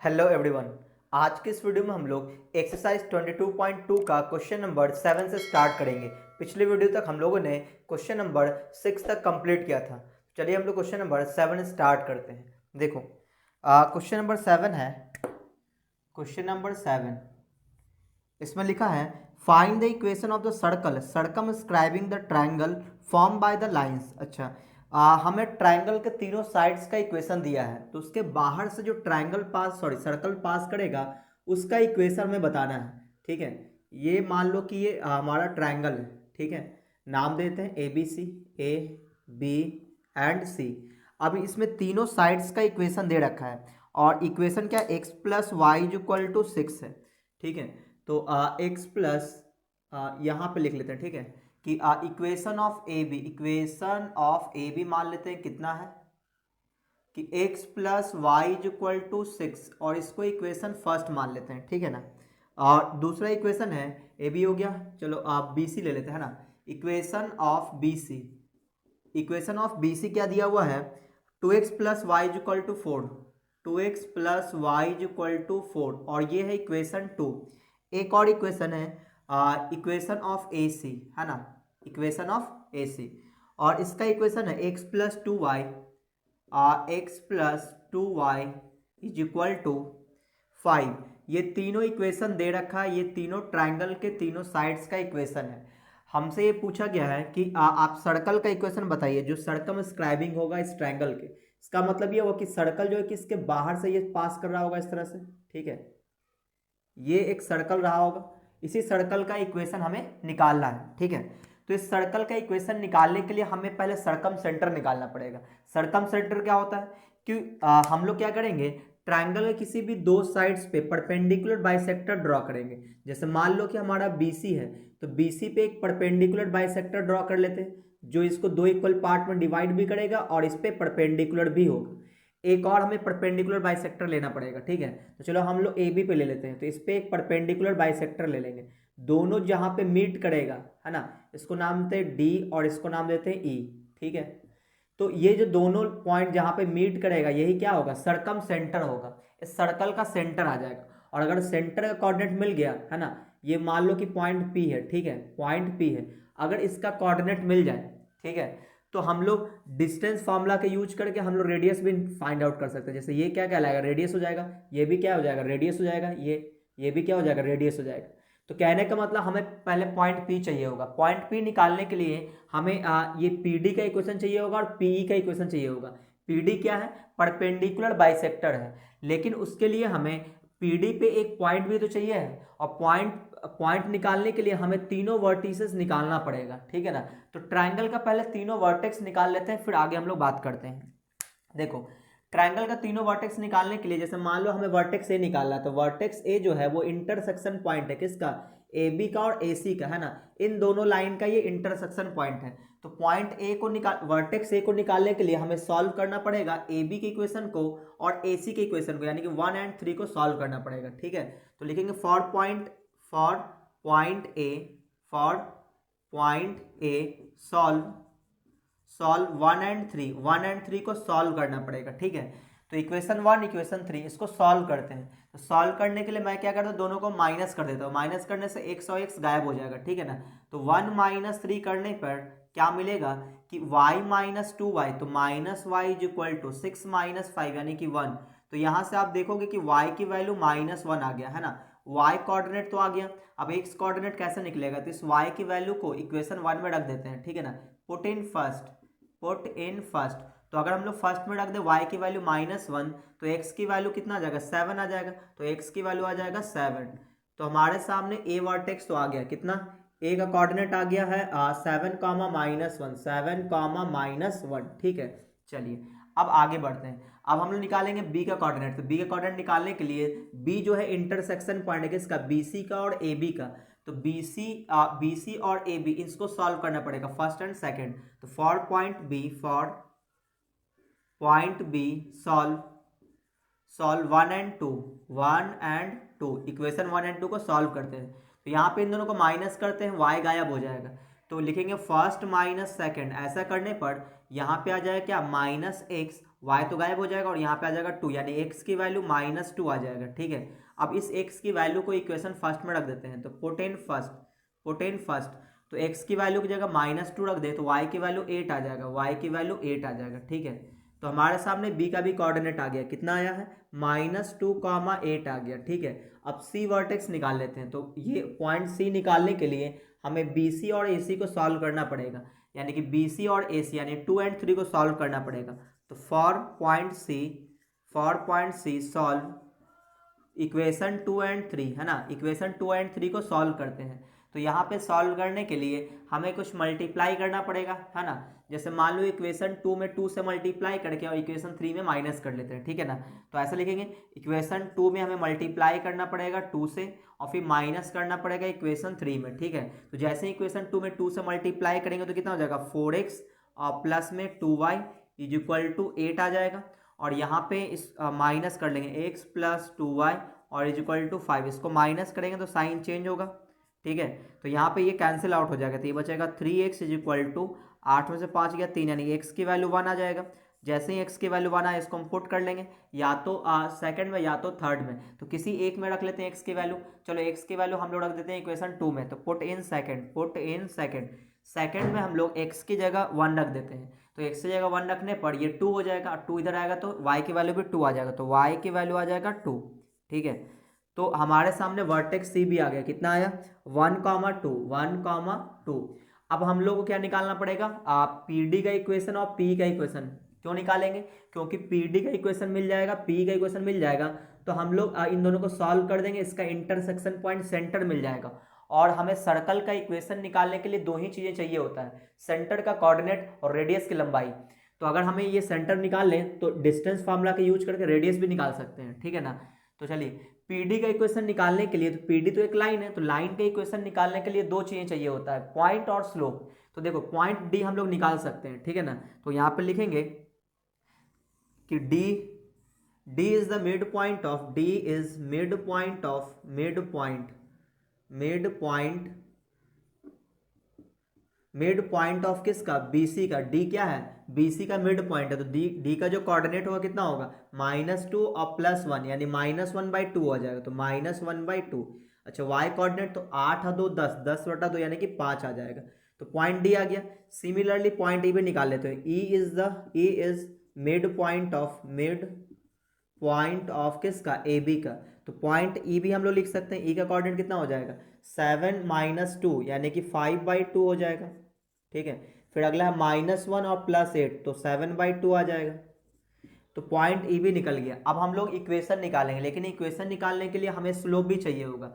Hello everyone. आज के इस वीडियो में हम लोग एक्सरसाइज 22.2 का क्वेश्चन नंबर 7 से स्टार्ट करेंगे। पिछले वीडियो तक हम लोगों ने क्वेश्चन नंबर 6 तक कंप्लीट किया था। चलिए हम लोग क्वेश्चन नंबर 7 स्टार्ट करते हैं। देखो क्वेश्चन नंबर 7 है। क्वेश्चन नंबर 7 इसमें लिखा है find the equation of the circle circumscribing the triangle form by the lines. अच्छा, हमें ट्रायंगल के तीनों साइड्स का इक्वेशन दिया है, तो उसके बाहर से जो सर्कल पास करेगा उसका इक्वेशन हमें बताना है। ठीक है, ये मान लो कि ये हमारा ट्रायंगल है। ठीक है, नाम देते हैं ABC, A, B and C। अभी इसमें तीनों साइड्स का इक्वेशन दे रखा है और इक्वेशन क्या, x plus Y equal to 6 है। ठीक है, तो x प्लस यहाँ पे लिख लेते हैं। ठीक है, कि इक्वेशन ऑफ ए बी मान लेते हैं कितना है कि x plus Y equal to 6 और इसको इक्वेशन फर्स्ट मान लेते हैं। ठीक है ना, और दूसरा इक्वेशन है ए बी हो गया। चलो आप बी सी ले लेते हैं ना। इक्वेशन ऑफ बी सी क्या दिया हुआ है, 2x plus Y equal to 4, 2x plus Y equal to 4 और ये है इक्वेशन 2। एक और इक्वेशन है इक्वेशन ऑफ ए सी, है ना, इक्वेशन ऑफ ए सी, और इसका इक्वेशन है x plus 2y, x plus 2y is equal to 5। ये तीनों इक्वेशन दे रखा है, ये तीनों ट्रायंगल के तीनों साइड्स का इक्वेशन है। हमसे ये पूछा गया है कि आप सर्कल का इक्वेशन बताइए जो सर्कमस्क्राइबिंग होगा इस ट्रायंगल के। इसका मतलब ये होगा कि सर्कल जो है कि इसके बाहर से ये पास कर रहा होगा इस तरह से। ठीक है, ये एक सर्कल रहा होगा, इसी सर्कल का इक्वेशन हमें निकालना है। ठीक है, तो इस सर्कल का इक्वेशन निकालने के लिए हमें पहले सरकम सेंटर निकालना पड़ेगा। सरकम सेंटर क्या होता है कि हम लोग क्या करेंगे, ट्रायंगल के किसी भी दो साइड्स पे परपेंडिकुलर बाइसेक्टर ड्रॉ करेंगे। जैसे मान लो कि हमारा BC है, तो BC पे एक परपेंडिकुलर बाइसेक्टर ड्रॉ कर लेते हैं जो इसको दो इक्वल पार्ट में डिवाइड भी करेगा और इस पे परपेंडिकुलर भी होगा। एक और हमें परपेंडिकुलर बाइसेक्टर लेना पड़ेगा। ठीक है, तो चलो हम लोग AB पे ले लेते हैं, तो इस पे एक परपेंडिकुलर बाइसेक्टर ले लेंगे। दोनों जहां पे मीट करेगा, है ना, इसको नाम देते हैं D और इसको नाम देते हैं E। ठीक है, तो ये जो दोनों पॉइंट जहां पे मीट करेगा यही क्या होगा, सरकम सेंटर होगा। इस सर्कल का सेंटर आ जाएगा। और अगर सेंटर का कोऑर्डिनेट मिल गया, है ना, ये मान लो कि पॉइंट P है। ठीक है, पॉइंट P है, अगर इसका कोऑर्डिनेट मिल जाए, ठीक है, तो हम लोग डिस्टेंस फार्मूला का यूज करके हम लोग रेडियस भी फाइंड आउट कर सकते हैं। जैसे ये क्या कहलाएगा, रेडियस हो जाएगा, ये भी क्या हो जाएगा, रेडियस हो जाएगा, ये भी क्या हो जाएगा, रेडियस हो जाएगा। तो कहने का मतलब हमें पहले पॉइंट P चाहिए होगा। पॉइंट P निकालने के लिए हमें ये PD का इक्वेशन चाहिए होगा और PE का इक्वेशन चाहिए होगा। PD क्या है, परपेंडिकुलर बाइसेक्टर है, लेकिन उसके लिए हमें PD पे एक पॉइंट भी तो चाहिए है, और पॉइंट निकालने के लिए हमें तीनों वर्टिसेस निकालना पड़ेगा। ठीक है ना, तो ट्रायंगल का पहले तीनों वर्टेक्स निकाल लेते हैं, फिर आगे हम लोग बात करते हैं। देखो, ट्रायंगल का तीनों वर्टेक्स निकालने के लिए जैसे मान लो हमें वर्टेक्स ए निकालना है, तो वर्टेक्स ए जो है वो इंटरसेक्शन पॉइंट है किसका, AB का और AC का, है ना, इन दोनों लाइन का ये इंटरसेक्शन पॉइंट है। तो पॉइंट ए को वर्टेक्स ए को निकालने के लिए हमें सॉल्व करना पड़ेगा AB की इक्वेशन को और AC की इक्वेशन को, यानी कि 1 और 3 को सॉल्व करना पड़ेगा। ठीक है, तो लिखेंगे फॉर पॉइंट ए सॉल्व 1 और 3 को सॉल्व करना पड़ेगा। ठीक है, तो इक्वेशन 1 इक्वेशन 3 इसको सॉल्व करते हैं। तो सॉल्व करने के लिए मैं क्या करता हूँ, दोनों को माइनस कर देता हूँ। माइनस करने से x और x गायब हो जाएगा। ठीक है ना, तो 1 माइनस 3 करने पर क्या मिलेगा कि y माइनस 2y, तो minus y is equal to 6 minus 5 यानी कि 1। तो यहाँ से आप देखोगे कि y की वैल्यू -1 आ गया, है ना, y कोऑर्डिनेट तो आ गया। अब x कोऑर्डिनेट कैसे निकलेगा, तो इस y की वैल्यू को इक्वेशन 1 में रख देते हैं। ठीक है ना, पुट इन फर्स्ट। तो अगर हम लोग फर्स्ट में रख दे y की वैल्यू -1, तो x की वैल्यू कितना आ जाएगा, 7 आ जाएगा। तो x की वैल्यू आ जाएगा 7। तो हमारे सामने a वर्टेक्स तो आ गया, कितना, a का कोऑर्डिनेट आ गया है 7 कॉमा -1, 7 कॉमा -1। ठीक है, चलिए अब आगे बढ़ते हैं। अब हम लोग निकालेंगे b का कोऑर्डिनेट। तो b का कोऑर्डिनेट निकालने के लिए b जो है इंटरसेक्शन पॉइंट है किसका, BC का और AB का। तो BC और AB इसको सॉल्व करना पड़ेगा, फर्स्ट एंड सेकंड। तो for point B solve 1 and 2 equation 1 and 2 को सॉल्व करते हैं। तो यहाँ पे इन दोनों को माइनस करते हैं, y गायब हो जाएगा। तो लिखेंगे फर्स्ट माइनस सेकंड। ऐसा करने पर यहाँ पे आ जाएगा क्या, -x y तो गायब हो जाएगा और यहाँ पे आ जाएगा 2, यानी x की वैल्यू -2 आ जाएगा। ठीक है, अब इस x की वैल्यू को इक्वेशन फर्स्ट में रख देते हैं, तो पुट इन फर्स्ट, तो x की वैल्यू की जगह -2 रख दे तो y की वैल्यू 8 आ जाएगा, y की वैल्यू 8 आ जाएगा। ठीक है, तो हमारे सामने b का भी कोऑर्डिनेट आ गया, कितना आया है -2, 8 आ गया। ठीक है, अब c वर्टेक्स निकाल लेते हैं, तो ये पॉइंट c निकालने के लिए हमें bc और ac को सॉल्व करना पड़ेगा, यानी कि bc और ac यानी 2 और 3 को सॉल्व करना पड़ेगा। तो for point c solve equation 2 और 3, है ना, इक्वेशन 2 और 3 को सॉल्व करते हैं। तो यहाँ पे सॉल्व करने के लिए हमें कुछ मल्टीप्लाई करना पड़ेगा, है ना। जैसे मान लो इक्वेशन 2 में 2 से मल्टीप्लाई करके और इक्वेशन 3 में माइनस कर लेते हैं। ठीक है ना, तो ऐसा लिखेंगे, इक्वेशन 2 में हमें मल्टीप्लाई करना पड़ेगा 2 से और फिर माइनस करना पड़ेगा इक्वेशन 3 में। ठीक है, तो जैसे इक्वेशन 2 में 2 से मल्टीप्लाई करेंगे तो कितना हो जाएगा 4x और प्लस में 2y इज इक्वल टू 8 आ जाएगा, और यहाँ पे इस माइनस कर लेंगे x प्लस 2y और इज इक्वल टू 5, इसको माइनस करेंगे तो साइन चेंज होगा। ठीक है, तो यहाँ पे ये कैंसिल आउट हो जाएगा, तो ये बचेगा 3x इज इक्वल टू 8 में से 5 गया 3, यानी x की वैल्यू 1 आ जाएगा। जैसे ही x की वैल्यू 1 आए इसको हम पुट कर लेंगे, या तो सेकंड में या तो थर्ड में, तो किसी एक में रख लेते हैं x की वैल्यू। चलो x की वैल्यू हम लोग रख देते हैं इक्वेशन 2 में, तो पुट इन सेकंड में हम लोग x की जगह 1 रख देते हैं, तो x की जगह 1 रखने पर ये 2 हो जाएगा, 2 इधर आएगा तो y की वैल्यू भी 2 आ जाएगा, तो y की वैल्यू आ जाएगा 2। ठीक है, तो हमारे सामने वर्टेक्स सी भी आ गया, कितना आया 1,2। अब हम लोग को क्या निकालना पड़ेगा, पी डी का इक्वेशन और पी का इक्वेशन। क्यों निकालेंगे, क्योंकि पी डी का इक्वेशन मिल जाएगा, पी का इक्वेशन मिल जाएगा, तो हम लोग इन दोनों को सॉल्व कर देंगे, इसका इंटरसेक्शन पॉइंट सेंटर मिल जाएगा। और हमें सर्कल का इक्वेशन निकालने के लिए दो ही चीज़ें चाहिए होता है, सेंटर का कोऑर्डिनेट और रेडियस की लंबाई। तो अगर हमें ये सेंटर निकाल लें तो डिस्टेंस फार्मूला का यूज करके रेडियस भी निकाल सकते हैं। ठीक है ना, तो चलिए पीडी का इक्वेशन निकालने के लिए, तो पीडी तो एक लाइन है, तो लाइन का इक्वेशन निकालने के लिए दो चीजें चाहिए होता है, पॉइंट और स्लोप। तो देखो पॉइंट डी हम लोग निकाल सकते हैं। ठीक है ना, तो यहाँ पे लिखेंगे कि D is the mid point of, D is mid point of किसका, BC का। D क्या है, BC का मिड पॉइंट है, तो D का जो कोऑर्डिनेट होगा कितना होगा -2 और +1, यानी -1/2 हो जाएगा, तो -1/2। अच्छा y कोऑर्डिनेट, तो 8 और 2 10, 10/2 यानी कि 5 आ जाएगा, तो पॉइंट D आ गया। सिमिलरली पॉइंट E भी निकाल लेते हैं, E is mid point of किसका, AB का, तो पॉइंट E भी हम लोग लिख सकते हैं। E का कोऑर्डिनेट कितना हो जाएगा 7 - 2 यानी कि 5/2 हो जाएगा। ठीक है, फिर अगला है -1 और +8, तो 7/2 आ जाएगा, तो पॉइंट ई भी निकल गया। अब हम लोग इक्वेशन निकालेंगे, लेकिन इक्वेशन निकालने के लिए हमें स्लोप भी चाहिए होगा,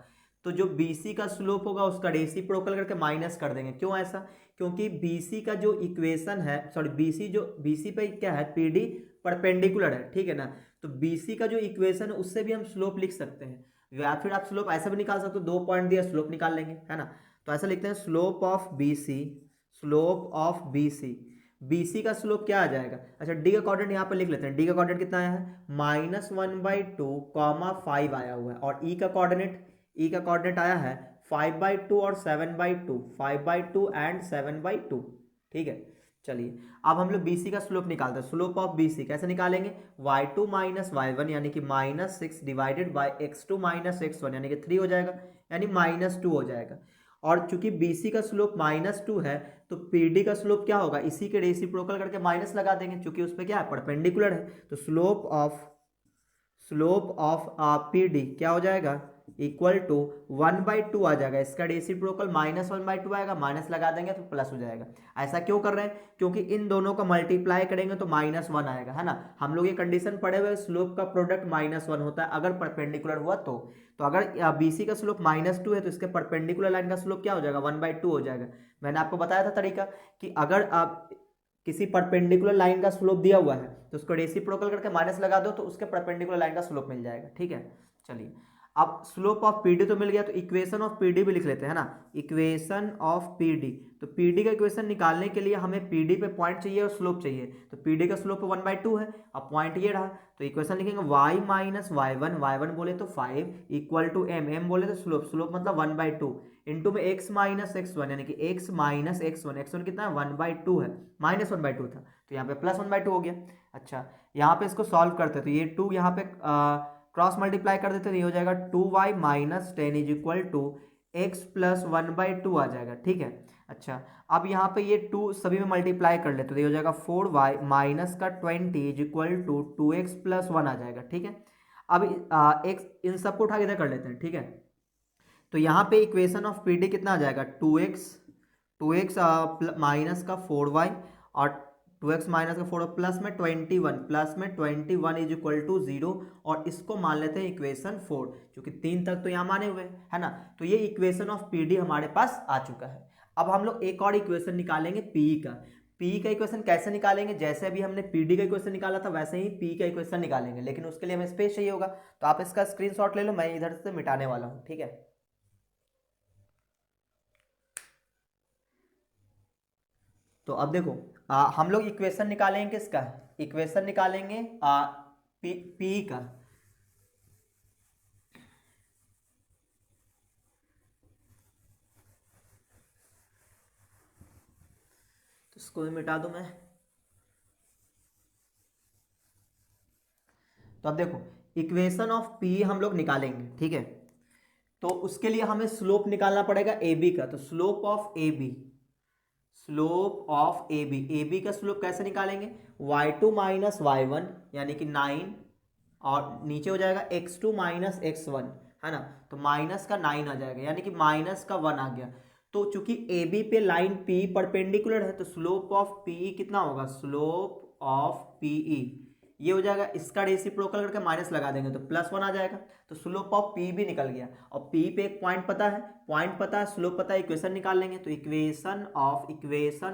तो जो BC का स्लोप होगा उसका रेसिप्रोकल करके माइनस कर देंगे। क्यों ऐसा, क्योंकि BC का जो इक्वेशन है, सॉरी BC पे क्या है, PD परपेंडिकुलर है। ठीक है ना, तो BC का जो इक्वेशन है उससे भी हम स्लोप लिख सकते हैं, या फिर आप स्लोप ऐसा भी निकाल सकते हो, 2 पॉइंट दिया स्लोप निकाल लेंगे, है ना। तो ऐसा लिखते हैं स्लोप ऑफ BC, BC का स्लोप क्या आ जाएगा। अच्छा D का कोऑर्डिनेट यहाँ पर लिख लेते हैं, D का कोऑर्डिनेट कितना आया है -1/2, 5 आया हुआ है, और E का कोऑर्डिनेट आया है 5/2 और 7/2, 5/2 एंड 7/2। ठीक है, चलिए अब हम लोग BC का स्लोप निकालते हैं। स्लोप ऑफ BC कैसे निकालेंगे, y2 - y1 यानी कि -6 डिवाइडेड बाय x2 - x1 यानी कि 3 हो जाएगा, यानी -2 हो जाएगा। और चूंकि BC का स्लोप -2 है, तो PD का स्लोप क्या होगा, इसी के रेसिप्रोकल करके माइनस लगा देंगे, क्योंकि उस पर क्या है, परपेंडिकुलर है। तो स्लोप ऑफ PD क्या हो जाएगा, इक्वल टू 1/2 आ जाएगा, इसका रेसिप्रोकल -1/2 आएगा, माइनस लगा देंगे तो प्लस हो जाएगा। ऐसा क्यों कर रहे हैं, क्योंकि इन दोनों का मल्टीप्लाई करेंगे तो -1 आएगा, है ना। हम लोग ये कंडीशन पढ़े हुए, स्लोप का प्रोडक्ट -1 होता है अगर परपेंडिकुलर हुआ तो अगर BC का स्लोप -2 है तो इसके परपेंडिकुलर लाइन का स्लोप क्या हो जाएगा, 1/2 हो जाएगा। मैंने आपको बताया था तरीका कि अगर आप किसी परपेंडिकुलर लाइन का स्लोप दिया हुआ है तो उसको रेसिप्रोकल करके माइनस लगा दो तो उसके परपेंडिकुलर लाइन का स्लोप मिल जाएगा। ठीक है, चलिए अब स्लोप ऑफ PD तो मिल गया, तो इक्वेशन ऑफ PD भी लिख लेते हैं, है ना। इक्वेशन ऑफ PD, तो PD का इक्वेशन निकालने के लिए हमें PD पे पॉइंट चाहिए और स्लोप चाहिए, तो PD का स्लोप 1/2 है, अब पॉइंट ये रहा, तो इक्वेशन लिखेंगे y - y1 बोले तो 5 इक्वल टू m बोले तो स्लोप मतलब 1/2 इंटू में x - x1 यानी कि x - x1 कितना है 1/2 है, -1/2 था, तो यहाँ पे +1/2 हो गया। अच्छा, यहाँ पे इसको सॉल्व करते तो ये 2 यहाँ पे क्रॉस मल्टीप्लाई कर देते तो ये हो जाएगा 2y minus 10 is equal to x plus 1/2 आ जाएगा, ठीक है। अच्छा, अब यहाँ पे ये 2 सभी में मल्टीप्लाई कर लेते तो ये हो जाएगा 4y माइनस का 20 is equal to 2x plus 1 आ जाएगा, ठीक है। अब एक्स इन सबको उठा के इधर कर लेते हैं, ठीक है। तो यहाँ पे इक्वेशन ऑफ पी डी कितना आ जाएगा, 2x माइनस का 4y और 2x माइनस का 4 प्लस में 21 इज इक्वल टू 0 और इसको मान लेते हैं इक्वेशन 4, क्योंकि 3 तक तो यहाँ माने हुए है ना। तो ये इक्वेशन ऑफ पी डी हमारे पास आ चुका है। अब हम लोग एक और इक्वेशन निकालेंगे पी का। पी का इक्वेशन कैसे निकालेंगे, जैसे अभी हमने पी डी का इक्वेशन निकाला था वैसे ही पी का इक्वेशन निकालेंगे, लेकिन उसके लिए हमें स्पेस चाहिए होगा। तो आप इसका स्क्रीनशॉट ले लो, मैं इधर से मिटाने वाला हूँ, ठीक है। तो अब देखो हम लोग इक्वेशन निकालेंगे किसका, इक्वेशन निकालेंगे पी का। तो इसको भी मिटा दूं मैं। तो अब देखो इक्वेशन ऑफ पी हम लोग निकालेंगे, ठीक है। तो उसके लिए हमें स्लोप निकालना पड़ेगा ए बी का। तो slope of A B, slope of A B, A B का स्लोप कैसे निकालेंगे, y2 माइनस y1 यानी कि 9 और नीचे हो जाएगा x2 माइनस x1, है ना। तो माइनस का 9 आ जाएगा यानी कि माइनस का 1 आ गया। तो चूंकि ए बी पे लाइन पी परपेंडिकुलर है तो स्लोप ऑफ पीई कितना होगा, स्लोप ऑफ पीई ये हो जाएगा, इसका रेसिप्रोकल करके माइनस लगा देंगे तो +1 आ जाएगा। तो स्लोप ऑफ पी भी निकल गया और पी पे एक पॉइंट पता है, स्लोप पता है, इक्वेशन निकाल लेंगे। तो इक्वेशन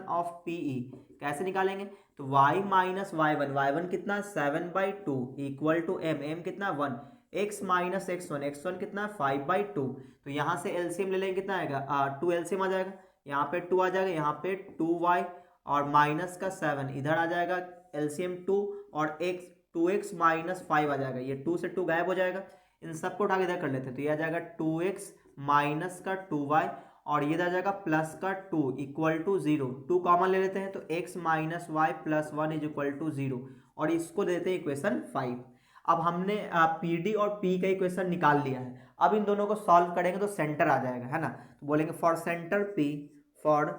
ऑफ पीई कैसे निकालेंगे, तो y माइनस y1 कितना 7/2 इक्वल टू m कितना 1, x माइनस x1 कितना 5/2। तो यहाँ से एलसीएम ले लेंगे, कितना आएगा 2 एलसीएम आ जाएगा, यहाँ पे 2 आ जाएगा, यहाँ पे 2y और माइनस का 7 इधर आ जाएगा एलसीएम 2 और x 2x माइनस 5 आ जाएगा, ये 2 से 2 गायब हो जाएगा। इन सबको उठा के इधर कर लेते हैं तो ये आ जाएगा 2x माइनस का 2y और ये आ जाएगा प्लस का 2 इक्वल टू 0, 2 कॉमन ले लेते हैं तो x minus y plus 1 is equal to 0 और इसको देते हैं इक्वेशन 5। अब हमने पी डी और पी का इक्वेशन निकाल लिया है। अब इन दोनों को सॉल्व करेंगे तो सेंटर आ जाएगा, है ना। तो बोलेंगे for centre P solve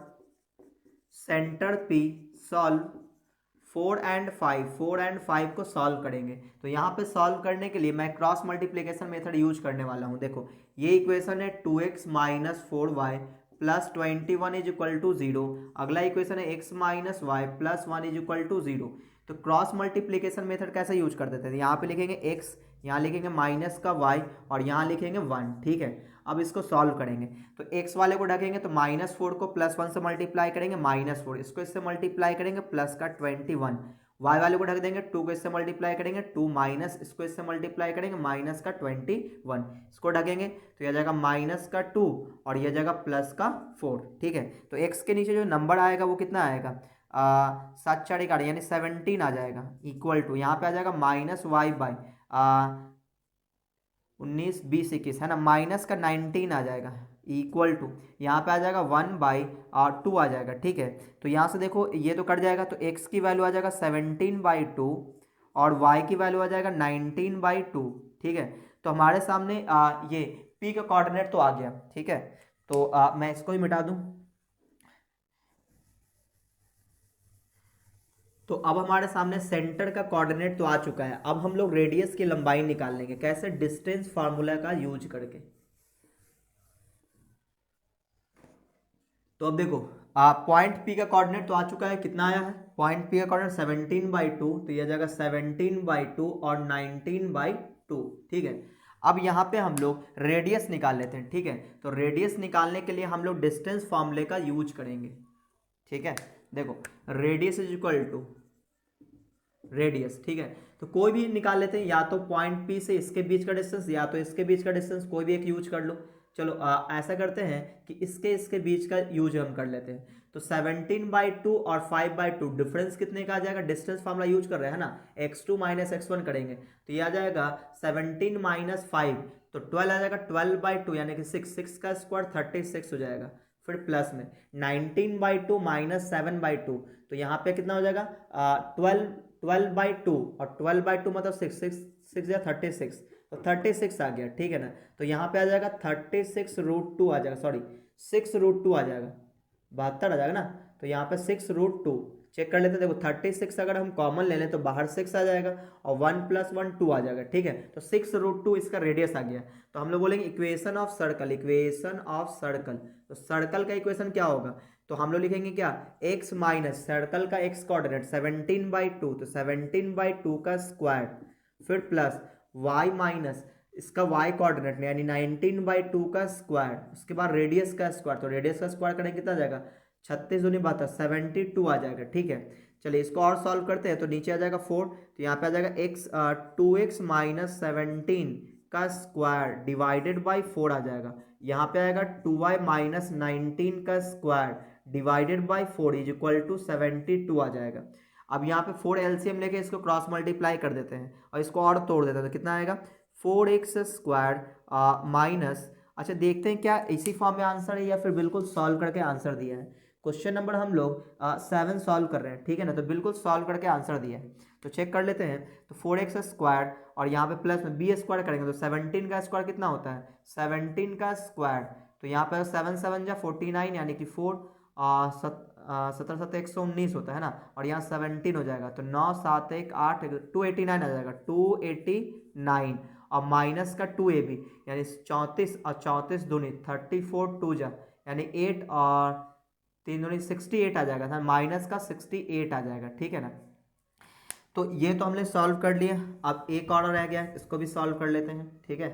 4 and 5 को सॉल्व करेंगे। तो यहाँ पे सॉल्व करने के लिए मैं क्रॉस मल्टीप्लिकेशन मेथड यूज करने वाला हूँ। देखो ये इक्वेशन है 2x minus 4y plus 21 is equal to 0। अगला इक्वेशन है x minus y plus 1 is equal to 0। तो क्रॉस मल्टीप्लिकेशन मेथड कैसे यूज कर देते हैं, यहाँ पे लिखेंगे x, यहाँ लिखेंगे माइनस का y और यहाँ लिखेंगे 1, ठीक है। अब इसको सॉल्व करेंगे तो x वाले को ढकेंगे तो -4 को +1 से मल्टीप्लाई करेंगे -4, इसको इससे मल्टीप्लाई करेंगे प्लस का 21, y वाले को ढक देंगे 2 को इससे मल्टीप्लाई करेंगे 2 माइनस इसको इससे मल्टीप्लाई करेंगे माइनस का 21, इसको ढकेंगे तो यह जाएगा माइनस का 2 और यह जाएगा प्लस का 4, ठीक है। तो x के नीचे जो नंबर आएगा वो कितना आएगा 7×4 यानी 17 आ जाएगा इक्वल टू यहाँ पे आ जाएगा माइनस वाई बाई 19 20 21, है ना, माइनस का 19 आ जाएगा इक्वल टू यहाँ पे आ जाएगा 1/2 आ जाएगा, ठीक है। तो यहाँ से देखो ये तो कट जाएगा तो x की वैल्यू आ जाएगा 17/2 और y की वैल्यू आ जाएगा 19/2, ठीक है। तो हमारे सामने ये p का कोऑर्डिनेट तो आ गया, ठीक है। तो मैं इसको ही मिटा दूं। तो अब हमारे सामने सेंटर का कोऑर्डिनेट तो आ चुका है। अब हम लोग रेडियस की लंबाई निकाल लेंगे, कैसे, डिस्टेंस फार्मूला का यूज करके। तो अब देखो पॉइंट पी का कोऑर्डिनेट तो आ चुका है, कितना आया है, पॉइंट पी का कोऑर्डिनेट 17/2, तो यह जाएगा 17/2 और 19/2, ठीक है। अब यहाँ पे हम लोग रेडियस निकाल लेते हैं, ठीक है। तो रेडियस निकालने के लिए हम लोग डिस्टेंस फार्मूले का यूज करेंगे, ठीक है। देखो radius is equal to radius, ठीक है। तो कोई भी निकाल लेते हैं, या तो पॉइंट पी से इसके बीच का डिस्टेंस या तो इसके बीच का डिस्टेंस, कोई भी एक यूज कर लो। चलो ऐसा करते हैं कि इसके बीच का यूज हम कर लेते हैं। तो 17/2 और 5/2 डिफरेंस कितने का आ जाएगा, डिस्टेंस फार्मूला यूज कर रहे हैं ना, x2 माइनस x1 करेंगे तो ये आ जाएगा 17 माइनस 5 तो 12 आ जाएगा, 12/2 यानी कि 6 का स्क्वायर 36 हो जाएगा। फिर प्लस में 19/2 माइनस 7/2 तो यहाँ पे कितना हो जाएगा 12 12/2 और 12/2 मतलब 6 या 36, तो 36 आ गया, ठीक है ना। तो यहाँ पे आ जाएगा 36√2 आ जाएगा, सॉरी 6√2 आ जाएगा, 72 आ जाएगा ना। तो यहाँ पे 6√2 चेक कर लेते हैं। देखो 36 अगर हम कॉमन ले लें तो बाहर 6 आ जाएगा और 1 + 1 2 आ जाएगा, ठीक है। तो 6√2 इसका रेडियस आ गया। तो हम लोग बोलेंगे equation of circle, equation of circle. तो सर्कल का इक्वेशन क्या होगा, तो हम लोग लिखेंगे क्या, x माइनस सर्कल का x कोऑर्डिनेट 17/2, तो 17/2 का स्क्वायर, फिर प्लस y माइनस इसका y कोऑर्डिनेट यानी 19/2 का स्क्वायर, उसके बाद रेडियस का स्क्वायर, तो रेडियस का स्क्वायर करेंगे कितना आ जाएगा, 36 दूनी 72 आ जाएगा, ठीक है। चलिए इसको और सॉल्व करते हैं। तो नीचे आ जाएगा 4, तो यहाँ पे आ जाएगा x 2x माइनस 17 का स्क्वायर डिवाइडेड बाई 4 आ जाएगा। यहाँ पे आएगा 2y माइनस 19 का square divided by 4 is equal to 72 आ जाएगा। अब यहाँ पे 4 एलसीएम लेके इसको क्रॉस मल्टीप्लाई कर देते हैं और इसको और तोड़ देते हैं, तो कितना आएगा 4x² माइनस, अच्छा देखते हैं क्या इसी फॉर्म में आंसर है या फिर बिल्कुल सॉल्व करके आंसर दिया है। क्वेश्चन नंबर हम लोग 7 सॉल्व कर रहे हैं, ठीक है ना, तो बिल्कुल सॉल्व करके आंसर दिया है। तो चेक कर लेते हैं। तो 4x² और यहाँ पे प्लस में b² करेंगे तो 17 का स्क्वायर कितना होता है, 17 का स्क्वायर, तो यहाँ पर 7 7 जा 49 यानी कि 4 17 7 119 होता है ना, और यहाँ 17 हो जाएगा, तो 9 7 1 8 289 आ जाएगा, 289 और माइनस का 2ab यानी 34 और 34 दूनी 34 2 जा यानी 8 और 3 दूनी 68 आ जाएगा था, माइनस का 68 आ जाएगा, ठीक है ना। तो ये तो हमने सॉल्व कर लिया। अब एक और रह गया, इसको भी सॉल्व कर लेते हैं, ठीक है।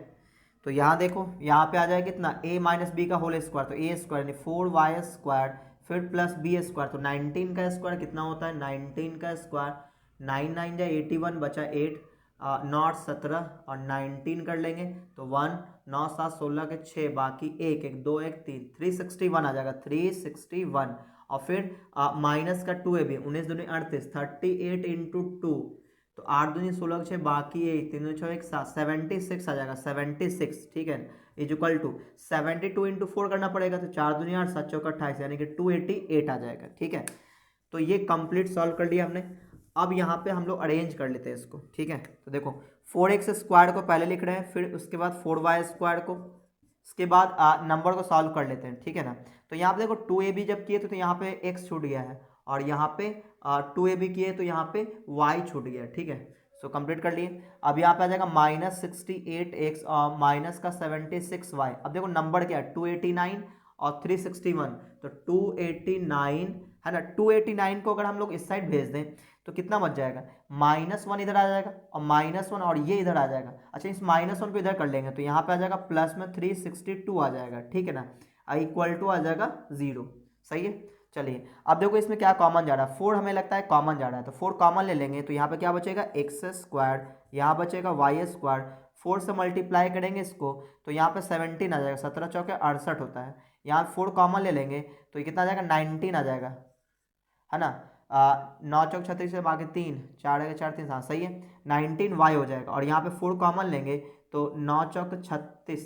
तो यहाँ देखो, यहाँ पे आ जाएगा कितना a माइनस बी का होल स्क्वायर, तो a² यानी 4y², फिर प्लस b², तो 19 का स्क्वायर कितना होता है, 19 का स्क्वायर 9 9 जा 81 बचा 8 नॉट 17 और 19 कर लेंगे तो 1 9 7 16 के 6 बाकी 1 1 2 1 3 361 आ जाएगा, 361 और फिर माइनस का 2ab 19 दूनी 38 38 इंटू 2, तो 8 दूनी 16 6 बाकी 1 3 6 1 7 76 आ जाएगा, 76, ठीक है, इज इक्वल टू 72 इंटू 4 करना पड़ेगा, तो 4 दूनी 8 7 चौका 28 यानी कि 288 आ जाएगा, ठीक है। तो ये कंप्लीट सॉल्व कर लिया हमने। अब यहाँ पे हम लोग अरेंज कर लेते हैं इसको, ठीक है। तो देखो 4x² को पहले लिख रहे हैं, फिर उसके बाद 4y² को, उसके बाद नंबर को सॉल्व कर लेते हैं, ठीक है ना। तो यहाँ पे देखो 2ab जब किए तो यहाँ पे x छूट गया है और यहाँ पे 2ab किए तो यहाँ पे y छूट गया, ठीक है। सो कंप्लीट कर लिए। अब यहाँ पे आ जाएगा -68x और माइनस का 76y। अब देखो नंबर क्या है 289 और 361, तो 289 है ना। 289 को अगर हम लोग इस साइड भेज दें तो कितना बच जाएगा, -1 इधर आ जाएगा और -1 और ये इधर आ जाएगा। अच्छा इस -1 को इधर कर लेंगे तो यहाँ पे आ जाएगा प्लस में 362 आ जाएगा, ठीक है ना, इक्वल टू आ जाएगा 0, सही है। चलिए अब देखो इसमें क्या कॉमन जा रहा है, 4 हमें लगता है कॉमन जा रहा है, तो 4 कॉमन ले लेंगे तो यहाँ पे क्या बचेगा x², यहाँ बचेगा y², 4 से मल्टीप्लाई करेंगे इसको तो यहाँ पे 17 आ जाएगा, 17 चौके 68 होता है, यहाँ 4 कॉमन ले लेंगे तो ये कितना आ जाएगा 19 आ जाएगा, है ना। 9 चौक 36 से बाकी 3 4 4 3 7 सही है, 19y हो जाएगा। और यहाँ पे 4 कॉमन लेंगे तो 9 चौक 36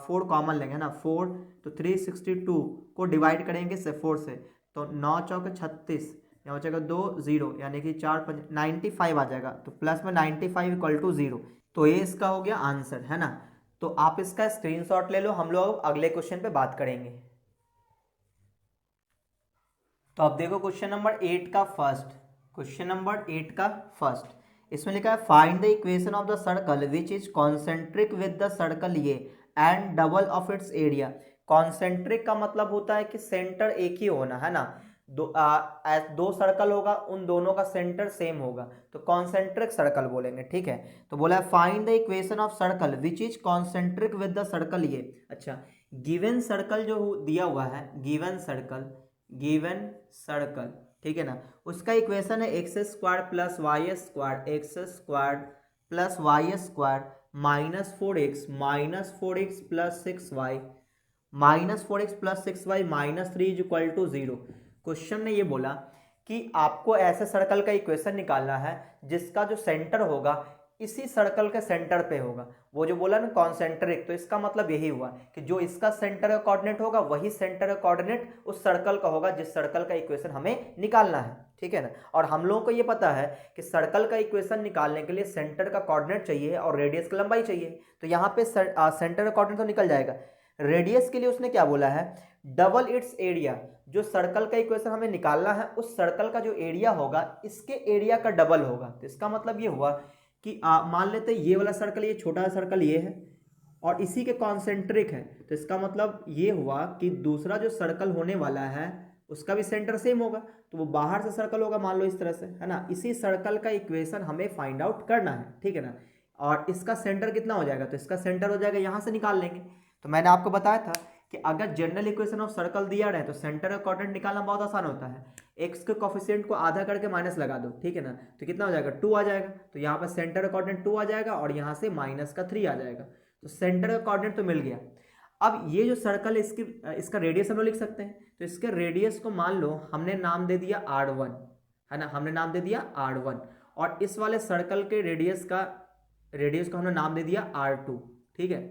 4 कॉमन लेंगे ना, 4 तो 362 को डिवाइड करेंगे से 4 से, तो 9 चौक 36 यहाँ बचेगा 2 0 यानी कि 4 5 95 आ जाएगा, तो प्लस में 95 इक्वल टू 0। तो ये इसका हो गया आंसर, है ना। तो आप इसका स्क्रीनशॉट ले लो, हम लोग अगले क्वेश्चन पे बात करेंगे। तो अब देखो क्वेश्चन नंबर 8 का फर्स्ट, क्वेश्चन नंबर 8 का फर्स्ट, इसमें लिखा है find the equation of the circle which is concentric with the circle ये and double of its area. Concentric का मतलब होता है कि सेंटर एक ही होना, है ना। दो सर्कल होगा, उन दोनों का सेंटर सेम होगा, तो कॉन्सेंट्रिक सर्कल बोलेंगे, ठीक है। तो बोला है find the equation of circle which is concentric with the circle ये। अच्छा गिवन सर्कल जो दिया हुआ है, गिवन सर्कल, ठीक है ना, उसका इक्वेशन है x² plus y² x² plus y² -4x plus 6y -4x plus 6y -3 is equal to 0। Question ने ये बोला कि आपको ऐसे सर्कल का इक्वेशन निकालना है जिसका जो सेंटर होगा इसी सर्कल के सेंटर पे होगा। वो जो बोला ना कॉन्सेंट्रिक, तो इसका मतलब यही हुआ कि जो इसका सेंटर का कोऑर्डिनेट होगा वही सेंटर का कोऑर्डिनेट उस सर्कल का होगा जिस सर्कल का इक्वेशन हमें निकालना है, ठीक है ना। और हम लोगों को ये पता है कि सर्कल का इक्वेशन निकालने के लिए सेंटर का कोऑर्डिनेट चाहिए और रेडियस की लंबाई चाहिए। तो यहाँ पे सेंटर का कोऑर्डिनेट तो निकल जाएगा। रेडियस के लिए उसने क्या बोला है, डबल इट्स एरिया। जो सर्कल का इक्वेशन हमें निकालना है उस सर्कल का जो एरिया होगा इसके एरिया का डबल होगा। तो इसका मतलब ये हुआ कि मान लेते हैं ये वाला सर्कल, ये छोटा सर्कल ये है और इसी के कॉन्सेंट्रिक है। तो इसका मतलब ये हुआ कि दूसरा जो सर्कल होने वाला है उसका भी सेंटर सेम होगा, तो वो बाहर से सर्कल होगा, मान लो इस तरह से, है ना। इसी सर्कल का इक्वेशन हमें फाइंड आउट करना है, ठीक है ना। और इसका सेंटर कितना हो जाएगा, तो इसका सेंटर हो जाएगा, यहाँ से निकाल लेंगे। तो मैंने आपको बताया था कि अगर जनरल इक्वेशन ऑफ सर्कल दिया रहे तो सेंटर का कोऑर्डिनेट निकालना बहुत आसान होता है। एक्स के कोफिशिएंट को आधा करके माइनस लगा दो, ठीक है ना। तो कितना हो जाएगा, 2 आ जाएगा। तो यहाँ पर सेंटर का कोऑर्डिनेट 2 आ जाएगा और यहाँ से माइनस का 3 आ जाएगा। तो सेंटर का कोऑर्डिनेट तो मिल गया। अब ये जो सर्कल है इसका रेडियस हम लोग लिख सकते हैं। तो इसके रेडियस को मान लो हमने नाम दे दिया r1, है ना, हमने नाम दे दिया r1। और इस वाले सर्कल के रेडियस को हमने नाम दे दिया r2, ठीक है।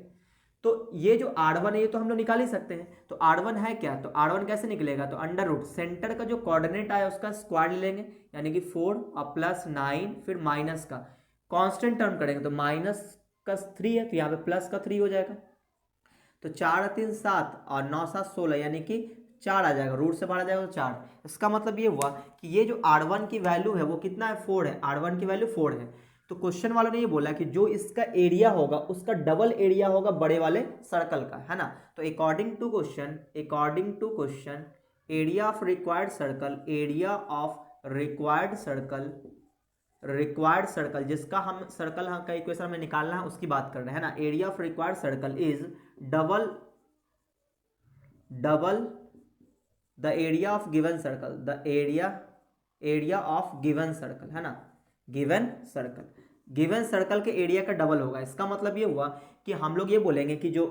तो ये जो r1 है ये तो हम लोग निकाल ही सकते हैं। तो r1 है क्या, तो r1 कैसे निकलेगा, तो अंडर रूट सेंटर का जो कोऑर्डिनेट आया उसका स्क्वायर ले लेंगे, यानी कि 4 और प्लस 9 फिर माइनस का कांस्टेंट टर्म करेंगे तो माइनस का 3 है तो यहाँ पे प्लस का 3 हो जाएगा। तो 4 3 7 और 9 7 16 यानी कि 4 आ जाएगा, रूट से बाहर आ जाएगा तो 4। इसका मतलब ये हुआ कि ये जो r1 की वैल्यू है वो कितना है, 4 है। r1 की वैल्यू 4 है। तो क्वेश्चन वालों ने ये बोला कि जो इसका एरिया होगा उसका डबल एरिया होगा बड़े वाले सर्कल का, है ना। तो according to question area of required circle जिसका हम सर्कल का इक्वेशन हमें निकालना है उसकी बात कर रहे हैं ना। Area of required circle is double the area of given circle, the area of given circle, है ना। गिवन सर्कल के एरिया का डबल होगा। इसका मतलब ये हुआ कि हम लोग ये बोलेंगे कि जो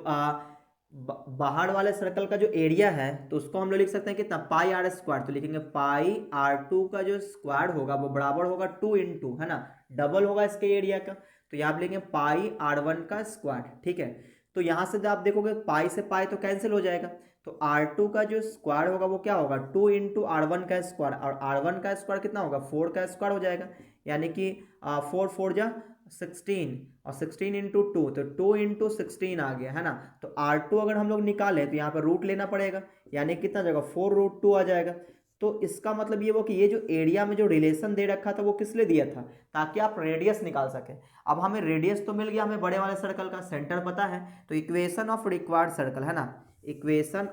बाहर वाले सर्कल का जो एरिया है तो उसको हम लोग लिख सकते हैं कितना, पाई आर स्क्वायर। तो लिखेंगे पाई r2 का जो स्क्वायर होगा वो बराबर होगा 2 इंटू, है ना, डबल होगा इसके एरिया का। तो यहाँ आप लेंगे पाई r1 का स्क्वायर, ठीक है। तो यहाँ से जब आप देखोगे पाई से पाई तो कैंसिल हो जाएगा। तो r2 का जो स्क्वायर होगा वो क्या होगा, 2 इंटू r1 का स्क्वायर, और r1 का स्क्वायर कितना होगा, 4 का स्क्वायर हो जाएगा, यानी कि 4 4 जा 16 और 16 इंटू 2 तो 2 इंटू 16 आ गया, है ना। तो r2 अगर हम लोग निकाले तो यहाँ पर रूट लेना पड़ेगा, यानी कितना जाएगा, 4 रूट 2 आ जाएगा। तो इसका मतलब ये वो कि ये जो एरिया में जो रिलेशन दे रखा था वो किस लिए दिया था, ताकि आप रेडियस निकाल सकें। अब हमें रेडियस तो मिल गया, हमें बड़े वाले सर्कल का सेंटर पता है। तो इक्वेशन ऑफ रिक्वायर्ड सर्कल, है ना, इक्वेशन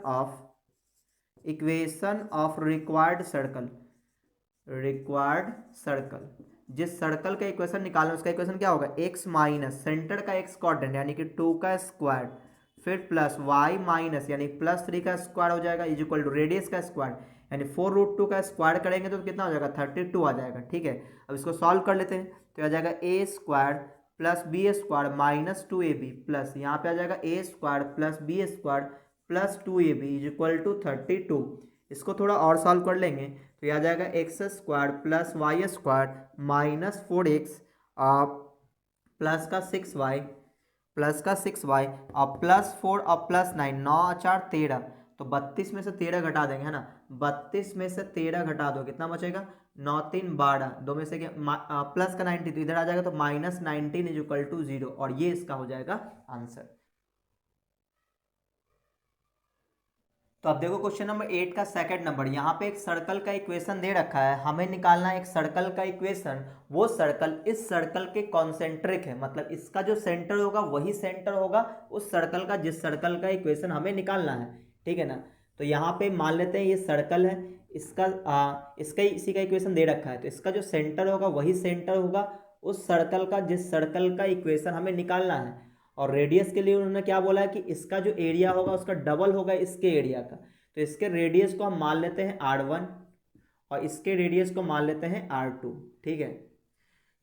ऑफ रिक्वायर्ड सर्कल जिस सर्कल का इक्वेशन निकालना उसका इक्वेशन क्या होगा, x माइनस सेंटर का x कोऑर्डिनेट यानी कि 2 का स्क्वायर फिर प्लस y माइनस यानी प्लस 3 का स्क्वायर हो जाएगा इज इक्वल टू रेडियस का स्क्वायर, यानी 4 रूट 2 का स्क्वायर करेंगे तो कितना हो जाएगा, 32 आ जाएगा, ठीक है। अब इसको सॉल्व कर लेते हैं तो आ जाएगा a square plus B square minus 2ab plus यहाँ पे आ जाएगा a square plus B square plus 2ab is equal to 32। इसको थोड़ा और सॉल्व कर लेंगे तो यह आ जाएगा x square plus y square minus 4x plus का 6y और प्लस 4 और प्लस 9, 9 4 13, तो 32 में से 13 घटा देंगे, है ना। 32 में से 13 घटा दो कितना बचेगा, 9 3 12, 2 में से प्लस का 90 तो इधर आ जाएगा तो माइनस 19 इज इक्वल टू 0 और ये इसका हो जाएगा आंसर। तो अब देखो क्वेश्चन नंबर 8 का सेकंड नंबर, यहाँ पे एक सर्कल का इक्वेशन दे रखा है, हमें निकालना है एक सर्कल का इक्वेशन। वो सर्कल इस सर्कल के कॉन्सेंट्रिक है, मतलब इसका जो सेंटर होगा वही सेंटर होगा उस सर्कल का जिस सर्कल का इक्वेशन हमें निकालना है, ठीक है ना। तो यहाँ पे मान लेते हैं ये सर्कल है, इसका इसी का इक्वेशन दे रखा है, तो इसका जो सेंटर होगा वही सेंटर होगा उस सर्कल का जिस सर्कल का इक्वेशन हमें निकालना है। और रेडियस के लिए उन्होंने क्या बोला है कि इसका जो एरिया होगा उसका डबल होगा इसके एरिया का। तो इसके रेडियस को हम मान लेते हैं r1 और इसके रेडियस को मान लेते हैं r2, ठीक है।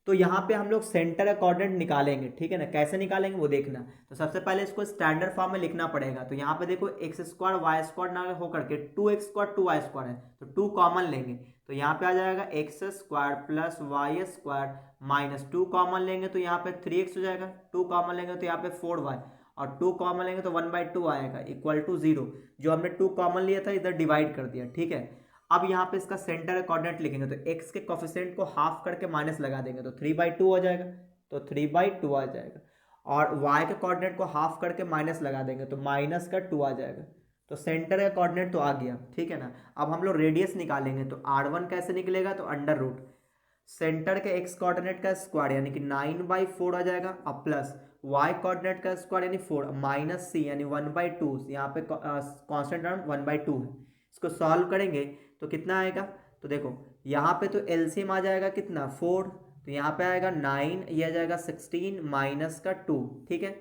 तो यहाँ पे हम लोग सेंटर का कोऑर्डिनेट निकालेंगे, ठीक है ना। कैसे निकालेंगे वो देखना। तो सबसे पहले इसको स्टैंडर्ड फॉर्म में लिखना पड़ेगा। तो यहाँ पे देखो एक्स स्क्वायर वाई स्क्वायर ना होकर के 2x स्क्वायर 2y स्क्वायर है, तो 2 कॉमन लेंगे तो यहाँ पे आ जाएगा x square plus y square minus 2 common लेंगे तो यहाँ पे 3x हो जाएगा, 2 कॉमन लेंगे तो यहाँ पे 4y और 2 कॉमन लेंगे तो 1/2 आएगा इक्वल टू 0। जो हमने 2 कॉमन लिया था इधर डिवाइड कर दिया, ठीक है। अब यहाँ पे इसका सेंटर कोऑर्डिनेट लिखेंगे तो x के कोफिशिएंट को हाफ करके माइनस लगा देंगे तो 3/2 हो जाएगा, तो 3/2 आ जाएगा। और y के कोऑर्डिनेट को हाफ करके माइनस लगा देंगे तो -2 आ जाएगा। तो सेंटर का कोऑर्डिनेट तो आ गया, ठीक है ना। अब हम लोग रेडियस निकालेंगे तो r1 कैसे निकलेगा, तो अंडर रूट सेंटर के x कोऑर्डिनेट का स्क्वायर यानी कि 9/4 आ जाएगा, अब प्लस y कोऑर्डिनेट का स्क्वायर यानी 4 माइनस c यानी 1/2, यहाँ पे कांस्टेंट टर्म 1/2 है। इसको सॉल्व करेंगे तो कितना आएगा, तो देखो यहाँ पे तो एलसीएम आ जाएगा कितना 4, तो यहाँ पे आएगा 9, ये आ जाएगा 16 माइनस का 2, ठीक है।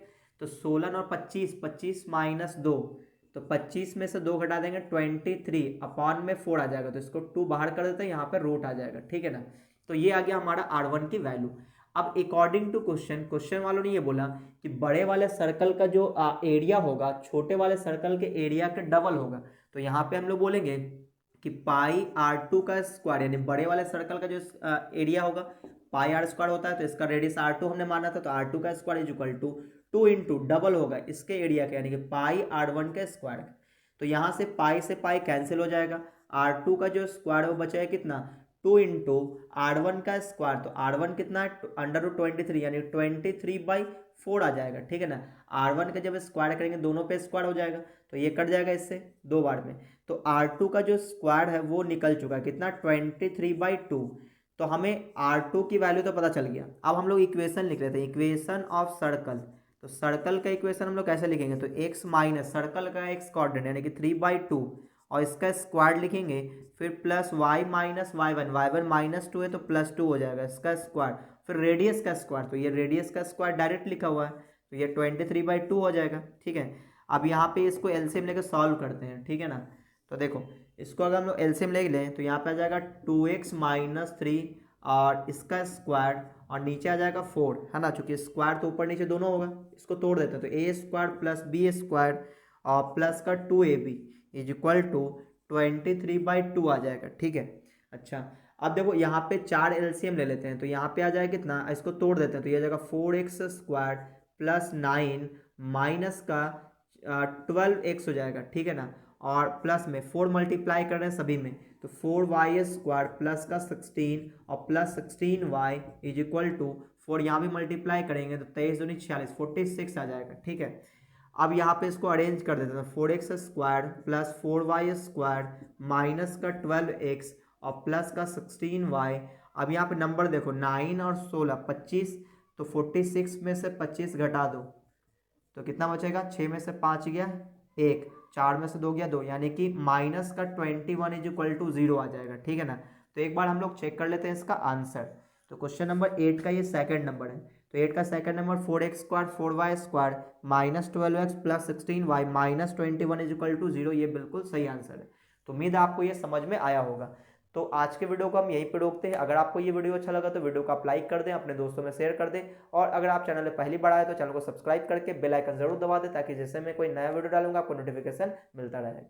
तो 16 और 25, 25 माइनस 2, तो 25 में से 2 घटा देंगे 23 अपॉन में 4 आ जाएगा, तो इसको 2 बाहर कर देते हैं, यहाँ पे रूट आ जाएगा, ठीक है ना। तो ये आ गया हमारा R1 की वैल्यू। अब अकॉर्डिंग टू क्वेश्चन वालों ने ये बोला कि बड़े वाले सर्कल का जो एरिया होगा छोटे वाले सर्कल के एरिया के डबल होगा। तो यहाँ पे हम लोग बोलेंगे कि पाई R2 का स्क्वायर यानी बड़े वाले सर्कल का जो एरिया होगा पाई R स्क्वायर होता है, तो इसका रेडियस R2 हमने माना था, तो R2 का square is equal to 2 into double होगा इसके एरिया का यानी कि पाई R1 का स्क्वायर। तो यहाँ से पाई कैंसिल हो जाएगा, R2 का जो स्क्वायर वो बचा है कितना 2 इंटू R1 का स्क्वायर, तो R1 कितना अंडर रूट 23 यानी 23/4 आ जाएगा, ठीक है ना। R1 का जब स्क्वायर करेंगे दोनों पे स्क्वायर हो जाएगा, तो ये कट जाएगा इससे 2 बार में, तो R2 का जो स्क्वायर है वो निकल चुका है कितना 23/2। तो हमें R2 की वैल्यू तो पता चल गया। अब हम लोग इक्वेशन लिख लेते हैं, इक्वेशन ऑफ सर्कल। तो सर्कल का इक्वेशन हम लोग कैसे लिखेंगे, तो x माइनस सर्कल का x कोऑर्डिनेट यानी कि 3/2 और इसका स्क्वायर लिखेंगे, फिर प्लस y माइनस y1 -2 है तो +2 हो जाएगा इसका स्क्वायर, फिर रेडियस का स्क्वायर, तो ये रेडियस का स्क्वायर डायरेक्ट लिखा हुआ है तो ये 23/2 हो जाएगा, ठीक है। अब यहाँ पे इसको एलसीएम लेकर सॉल्व करते हैं, ठीक है ना। तो देखो इसको अगर हम लोग एलसीएम ले लें तो यहाँ पे आ जाएगा 2x - 3 और इसका स्क्वायर और नीचे आ जाएगा 4, है ना, चूंकि स्क्वायर तो ऊपर नीचे दोनों होगा, इसको तोड़ देते हैं तो a² + b² और प्लस का 2ab इज इक्वल टू 23/2 आ जाएगा, ठीक है। अच्छा अब देखो यहाँ पे 4 एलसीएम ले लेते हैं तो यहाँ पे आ जाएगा कितना, इसको तोड़ देते हैं तो ये आ जाएगा 4x² + 9 माइनस का 12x हो जाएगा, ठीक है ना। और प्लस में 4 मल्टीप्लाई कर रहे हैं सभी में, तो 4y² प्लस का 16 और plus 16y is equal to 4 यहाँ भी मल्टीप्लाई करेंगे तो 23 दूनी 46 46 आ जाएगा, ठीक है। अब यहाँ पे इसको अरेंज कर देते हैं, 4x² प्लस 4y² माइनस का 12x और प्लस का 16y। अब यहाँ पे नंबर देखो 9 और 16 25, तो 46 में से 25 घटा दो तो कितना बचेगा, 6 में से 5 गया 1, 4 में से 2 गया 2, यानी कि माइनस का 21 इज इक्वल टू 0 आ जाएगा, ठीक है ना। तो एक बार हम लोग चेक कर लेते हैं इसका आंसर। तो क्वेश्चन नंबर 8 का ये सेकंड नंबर है, तो 8 का second number 4x² 4y² -12x plus 16y -21 is equal to 0, ये बिल्कुल सही आंसर है। तो उम्मीद है आपको ये समझ में आया होगा। तो आज के वीडियो को हम यहीं पे रोकते हैं। अगर आपको ये वीडियो अच्छा लगा तो वीडियो को आप लाइक कर दें, अपने दोस्तों में शेयर कर दें, और अगर आप चैनल में पहली बार आए तो चैनल को सब्सक्राइब करके बेल आइकन जरूर दबा दें ताकि जैसे मैं कोई नया वीडियो डालूंगा आपको नोटिफिकेशन मिलता रहेगा।